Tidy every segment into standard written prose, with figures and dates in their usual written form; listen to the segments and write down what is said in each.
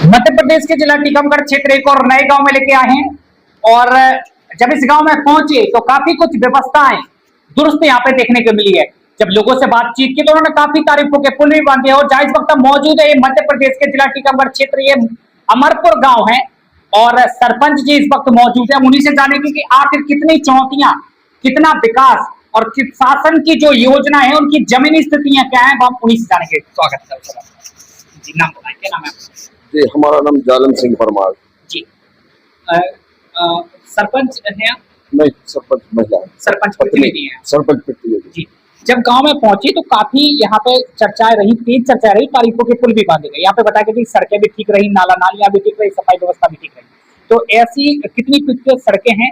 मध्य प्रदेश के जिला टीकमगढ़ क्षेत्र एक और नए गांव में लेके आए हैं और जब इस गांव में पहुंचे तो काफी कुछ व्यवस्थाएं दुरुस्त यहाँ पे देखने को मिली है। जब लोगों से बातचीत की तो उन्होंने काफी तारीफों के पुल भी बांधे और जहां इस वक्त मौजूद है ये मध्य प्रदेश के जिला टीकमगढ़ क्षेत्र ये अमरपुर गांव है और सरपंच जी इस वक्त मौजूद है। उन्हीं से जानेंगे कि आखिर कितनी चुनौतियां, कितना विकास और शासन की जो योजना है उनकी जमीनी स्थितियां क्या है, हम उन्हीं से जानेंगे। स्वागत है जी। नाम बताएं, क्या नाम है आपका? जी, हमारा नाम जालन सिंह परमार जी। सरपंच है आप? नहीं, सरपंच महिला है। सरपंच प्रतिनिधि है। सरपंच प्रतिनिधि जी। जब गांव में पहुंची तो काफी यहाँ पे चर्चाएं रही, तेज चर्चाएं रही, तारीफों के पुल भी बांधे गए। यहाँ पे बताया गया कि सड़कें भी ठीक रही, नालियां भी ठीक रही, सफाई व्यवस्था भी ठीक रही। तो ऐसी कितनी कुछ सड़कें हैं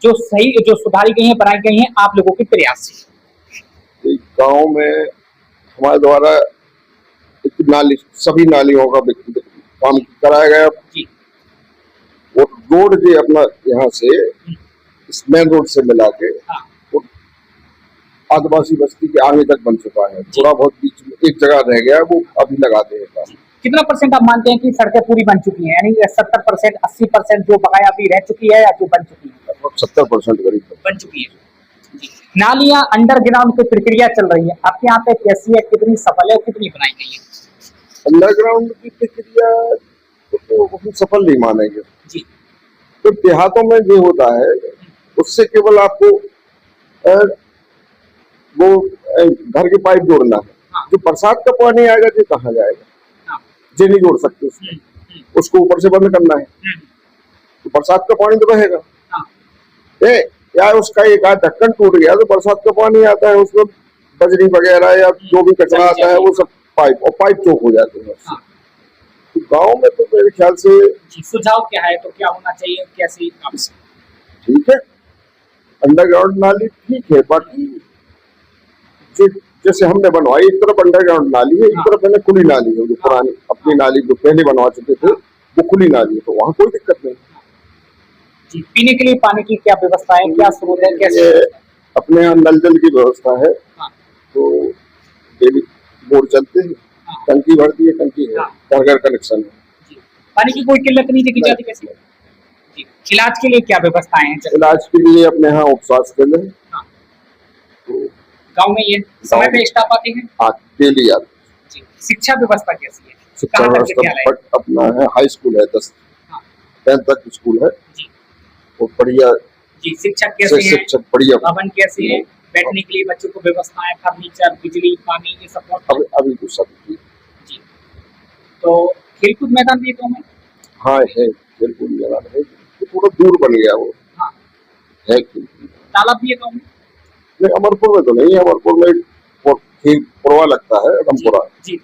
जो सही, जो सुधारी गई हैं, बनाई गई हैं आप लोगों के प्रयास से? गांव में हमारे द्वारा नाली, सभी नालियों का काम कराया गया जी। और रोड जो अपना यहाँ से इस मेन रोड से मिला के आदिवासी बस्ती के आगे तक बन चुका है। थोड़ा बहुत बीच में एक जगह रह गया, वो अभी लगाते हैं। कितना परसेंट आप मानते हैं कि सड़कें पूरी बन चुकी हैं? यानी 70%, 80% जो बकाया अभी रह चुकी है या जो बन चुकी है? 70% करीब बन चुकी है। नालियां अंडरग्राउंड की प्रक्रिया चल रही है, आपके यहाँ पे कैसी है, कितनी सफल है और कितनी बनाई गई है? अंडरग्राउंड की प्रक्रिया तो सफल नहीं मानेंगे जी। तो देहातों में जो होता है उससे केवल आपको वो घर के पाइप जोड़ना है। हाँ। जो बरसात का पानी आएगा जो कहाँ जाएगा? हाँ। जो नहीं जोड़ सकते उसमें, उसको ऊपर से बंद करना है तो बरसात का पानी तो रहेगा। हाँ। या उसका एक आध ढक्कन टूट गया तो बरसात का पानी आता है, उसमें बजरी वगैरह या जो भी कचरा आता है वो सब पाइप चौक हो जाते हैं। हाँ। तो गांव में तो मेरे ख्याल से सुझाव क्या है, तो क्या होना चाहिए, कैसे? ठीक है, अंडरग्राउंड नाली ठीक है, बाकी जो जैसे हमने बनवाई एक तरफ अंडरग्राउंड नाली है, एक तरफ है खुली नाली है। जो पुरानी अपनी नाली जो पहले बनवा चुके थे वो खुली नाली है, तो वहाँ कोई दिक्कत नहीं। जी। पीने के लिए पानी की क्या व्यवस्था है, क्या स्रोत है, कैसे? अपने यहाँ नल जल की व्यवस्था है। हाँ। तो डेली बोर चलते हैं। हाँ। टंकी भरती है, टंकी है। हाँ। घर कनेक्शन है। पानी की कोई किल्लत नहीं देखी जाती कैसे? जी। इलाज के लिए क्या व्यवस्थाएं हैं? इलाज के लिए अपने यहाँ उप स्वास्थ्य केंद्र है। हाँ। तो गाँव में ये समय पे स्टाफ आते हैं? हाँ, डेली आते हैं। शिक्षा व्यवस्था कैसी है? शिक्षा व्यवस्था अपना है, हाई स्कूल है, 10th तक स्कूल है। जी। और बढ़िया जी। शिक्षक कैसे हैं? शिक्षक बढ़िया। भवन कैसे है? बैठने के लिए बच्चों को व्यवस्थाएं, फर्नीचर, बिजली, पानी, ये सब? अभी तो सब जी। तो खेलकूद मैदान भी तो है? हाँ है, खेलकूद मैदान है, तो थोड़ा दूर बन गया वो। हाँ। है तालाब भी है गाँव में? नहीं, अमरपुर में तो नहीं है। अमरपुर में पुरवा लगता है, रमपुरा जी,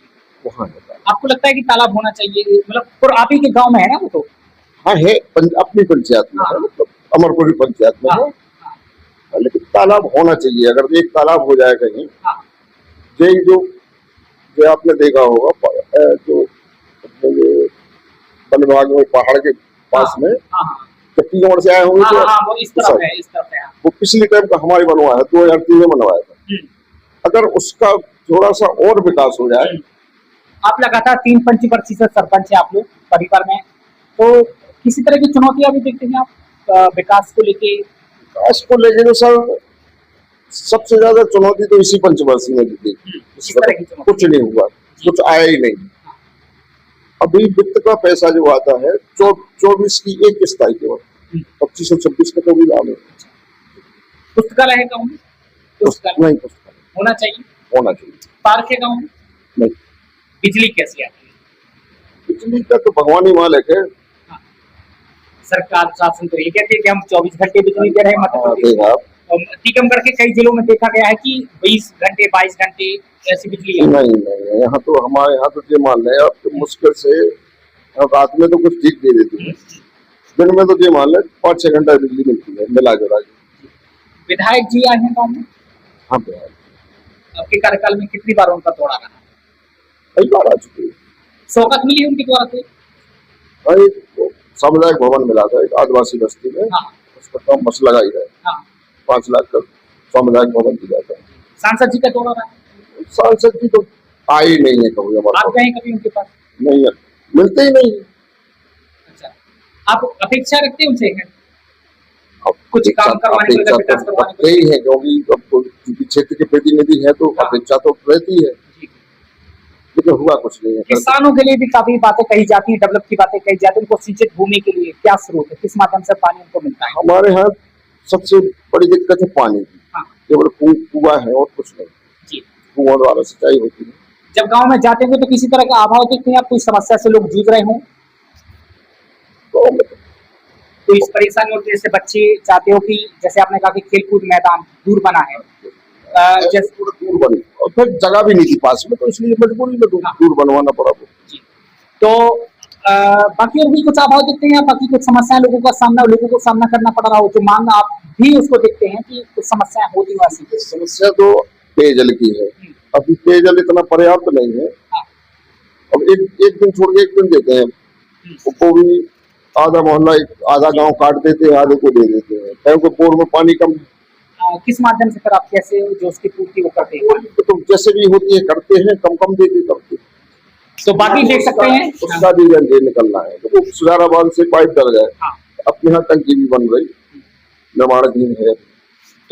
वहाँ है। आपको लगता है कि तालाब होना चाहिए? मतलब आप ही के गाँव में है ना वो? तो हाँ है, अपनी पंचायत में है, मतलब अमरपुर की पंचायत में है। लेकिन तालाब होना चाहिए। अगर एक तालाब हो जाए कहीं, जो आपने देखा होगा जो वन विभाग में पहाड़ के पास में टीकमगढ़ से आए होंगे वो इस तरफ है, इस तरफ है। वो पिछले टाइम का हमारी बनवाया है, 2003 में बनवाया था। अगर उसका थोड़ा सा और विकास हो जाए। आप लगातार 3 पंचवर्षीय से सरपंच है आप लोग परिवार में, तो किसी तरह की चुनौतियां भी देखते हैं आप विकास को लेके? विकास को लेके तो सर सबसे ज्यादा चुनौती तो इसी पंचवर्षीय में दी। कुछ नहीं हुआ, कुछ आया ही नहीं। अभी वित्त का पैसा जो आता है 24 की एक किस्त आई केवल, 2526 का तो भी लाभ है। पुस्तकालय है गाँव में? नहीं, पुस्तकालय होना चाहिए। पार्क है गाँव में? नहीं। बिजली कैसी आती है? बिजली का तो भगवान ही मालिक है। सरकार शासन तो ये कहती है कि हम 24 घंटे बिजली दे रहे हैं। टीकमगढ़ के कई जिलों में देखा गया है कि 20 घंटे 22 घंटे ऐसी बिजली है। नहीं, यहाँ तो हमारे यहाँ तो ये मान लें आप तो मुश्किल से रात में तो कुछ ठीक दे देती है, दिन में तो ये मान लें 5-6 घंटा बिजली मिलती है मिला जुला के। विधायक जी आए हैं गाँव में? हाँ, विधायक। आपके कार्यकाल में कितनी बार उनका दौरा रहा? कई बार आ चुकी है। सौगात मिली उनके द्वारा? तो सामुदायिक भवन मिला था एक आदिवासी बस्ती में। हाँ। उसका काम बस लगा ही रहा। हाँ। 5 लाख का सामुदायिक भवन दिया था। सांसद जी का दौरा रहा? सांसद जी तो आई नहीं है कभी। आप गए कभी उनके पास? नहीं है, मिलते ही नहीं। आप अपेक्षा रखते हैं उनसे अब कुछ काम करवाने के लिए, अपेक्षा विकास तो करवाने के रखते ही है, क्योंकि अब तो क्योंकि क्षेत्र के प्रतिनिधि है तो हाँ। अपेक्षा तो रहती है, लिए? लेकिन हुआ कुछ नहीं है। किसानों के लिए भी काफी बातें कही जाती हैं, डेवलप की बातें कही जाती हैं, उनको सिंचित भूमि के लिए क्या स्रोत है, किस माध्यम से पानी उनको मिलता है? हमारे यहाँ सबसे बड़ी दिक्कत है पानी की, हाँ केवल कुआं है और कुछ नहीं, जी। कुआं द्वारा सिंचाई होती है। जब गांव में जाते हैं तो किसी तरह का अभाव देखते हैं आप, कोई समस्या से लोग जूझ रहे हों, गाँव में तो इस परेशानी होती है, जैसे बच्चे चाहते हो कि जैसे आपने कहा कि खेलकूद मैदान दूर बना है, जैसे पूरा दूर बनी और फिर जगह भी नहीं थी पास में, तो इसलिए मजबूरी में हाँ। दूर बनवाना पड़ा वो। जी। तो बाकी और भी कुछ अभाव दिखते हैं, बाकी कुछ समस्याएं लोगों को सामना करना पड़ रहा हो, जो मांग आप भी उसको देखते हैं कि कुछ समस्याएं होती हो ऐसी? समस्या तो पेयजल की है, अभी पेयजल इतना पर्याप्त नहीं है। हाँ। अब एक दिन छोड़ के एक दिन देते हैं, वो भी आधा मोहल्ला आधा गांव काट देते हैं, आधे को दे देते हैं, क्योंकि बोर में पानी कम है। किस माध्यम से फिर आप कैसे जो उसकी पूर्ति वो करते हैं? तो जैसे भी होती है करते हैं, कम कम देके करते हैं। तो बाकी देख सकते हैं उसका भी ये निकलना है, तो सुजाराबाद से पाइप डल गए, हाँ। अपने यहाँ टंकी भी बन रही, निर्माणाधीन है।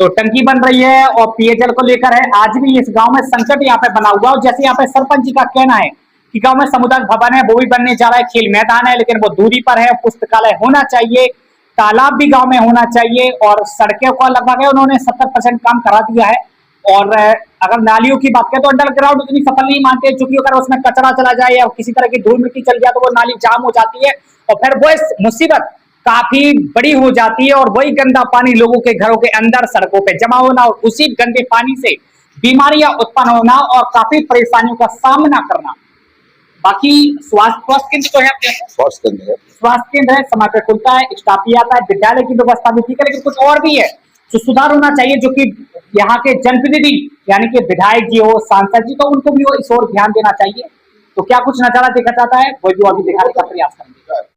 तो टंकी बन रही है और पेयजल को लेकर है, आज भी इस गांव में संकट यहाँ पे बना हुआ है। और जैसे यहाँ पे सरपंच जी का कहना है कि गांव में सामुदायिक भवन है, वो भी बनने जा रहा है, खेल मैदान है लेकिन वो दूरी पर है, पुस्तकालय होना चाहिए, तालाब भी गांव में होना चाहिए, और सड़कों का लगभग है उन्होंने 70% काम करा दिया है। और अगर नालियों की बात करें तो अंडरग्राउंड उतनी सफल नहीं मानते, क्योंकि अगर उसमें कचरा चला जाए या किसी तरह की धूल मिट्टी चल जाए तो वो नाली जाम हो जाती है और फिर वो मुसीबत काफी बड़ी हो जाती है, और वही गंदा पानी लोगों के घरों के अंदर सड़कों पे जमा होना और उसी गंदे पानी से बीमारियां उत्पन्न होना और काफी परेशानियों का सामना करना। बाकी स्वास्थ्य केंद्र तो है, स्वास्थ्य केंद्र है, स्वास्थ्य केंद्र है, समय पे खुलता है, स्टाफ भी आता है, विद्यालय की व्यवस्था भी ठीक है, लेकिन कुछ और भी है जो सुधार होना चाहिए, जो कि यहाँ के जनप्रतिनिधि यानी कि विधायक जी हो, सांसद जी, तो उनको भी इस ओर ध्यान देना चाहिए। तो क्या कुछ नजारा देखा जाता है, वो भी अभी दिखाने का प्रयास करेंगे।